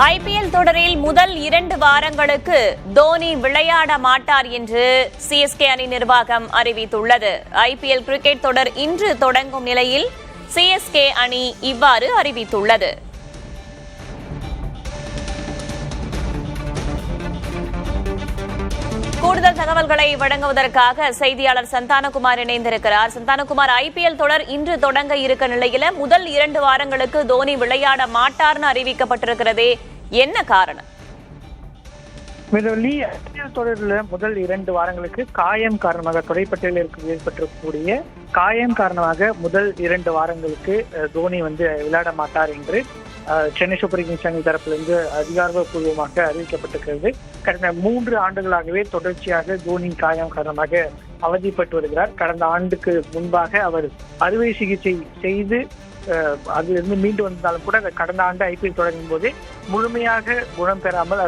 IPL தொடரில் முதல் 2 வாரங்களுக்கு தோனி விளையாட மாட்டார் என்று சிஎஸ்கே அணி நிர்வாகம் அறிவித்துள்ளது. ஐபிஎல் கிரிக்கெட் தொடர் இன்று தொடங்கும் நிலையில் சிஎஸ்கே அணி இவ்வாறு அறிவித்துள்ளது. கூடுதல் தகவல்களை வழங்குவதற்காக செய்தியாளர் சந்தானகுமார் இணைந்திருக்கிறார். சந்தானகுமார், ஐபிஎல் தொடர் இன்று தொடங்க இருக்க நிலையில முதல் 2 வாரங்களுக்கு தோனி விளையாட மாட்டார்னு அறிவிக்கப்பட்டிருக்கிறதே, என்ன காரணம்? ஐபிஎல் தொடரில் முதல் 2 வாரங்களுக்கு காயம் காரணமாக தொடைப்பட்டையில் ஏற்பட்டிருக்கக்கூடிய காயம் காரணமாக முதல் 2 வாரங்களுக்கு தோனி விளையாட மாட்டார் என்று சென்னை சூப்பர் கிங்ஸ் அணி தரப்பிலிருந்து அதிகாரப்பூர்வமாக அறிவிக்கப்பட்டிருக்கிறது. கடந்த 3 ஆண்டுகளாகவே தொடர்ச்சியாக தோனி காயம் காரணமாக அவதிப்பட்டு வருகிறார். கடந்த ஆண்டுக்கு முன்பாக அவர் அறுவை சிகிச்சை செய்து அதிலிருந்து மீண்டு வந்தாலும் கூட கடந்த ஆண்டு ஐபிஎல் தொடங்கும் போது முழுமையாக குணம் பெறாமல்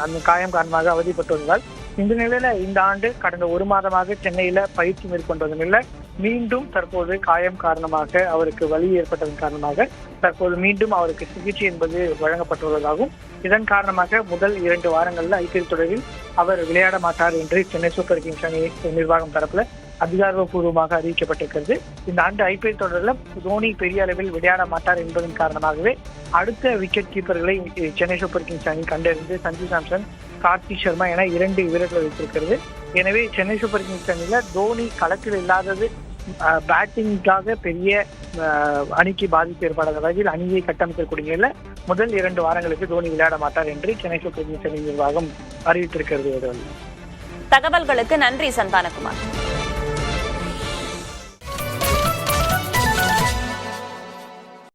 அந்த காயம் காரணமாக அவதிப்பட்டு வந்தால், இந்த நிலையில இந்த ஆண்டு கடந்த 1 மாதமாக சென்னையில பயிற்சி மேற்கொண்டு வந்த நிலையில மீண்டும் தற்போது காயம் காரணமாக அவருக்கு வலி ஏற்பட்டதன் காரணமாக தற்போது மீண்டும் அவருக்கு சிகிச்சை என்பது வழங்கப்பட்டுள்ளதாகவும், இதன் காரணமாக முதல் 2 வாரங்கள்ல ஐபிஎல் தொடரில் அவர் விளையாட மாட்டார் என்று சென்னை சூப்பர் கிங்ஸ் அணி நிர்வாகம் தரப்புல அதிகாரப்பூர்வமாக அறிவிக்கப்பட்டிருக்கிறது. இந்த ஆண்டு ஐபிஎல் தொடரில் தோனி பெரிய அளவில் விளையாட மாட்டார் என்பதன் காரணமாகவே அடுத்த விக்கெட் கீப்பர்களை சென்னை சூப்பர் கிங்ஸ் அணி கண்டறிந்து சஞ்சு சாம்சன், கார்த்திக் சர்மா என 2 வீரர்கள் வைத்திருக்கிறது. எனவே சென்னை சூப்பர் கிங்ஸ் அணியில தோனி களத்தில் இல்லாதது பேட்டிங்காக பெரிய அணிக்கு பாதிப்பு ஏற்படாத வகையில் அணியை கட்டமைக்கக்கூடிய முதல் 2 வாரங்களுக்கு தோனி விளையாட மாட்டார் என்று சென்னை சூப்பர் கிங்ஸ் அணி நிர்வாகம் அறிவித்திருக்கிறது. தகவல்களுக்கு நன்றி சந்தானகுமார்.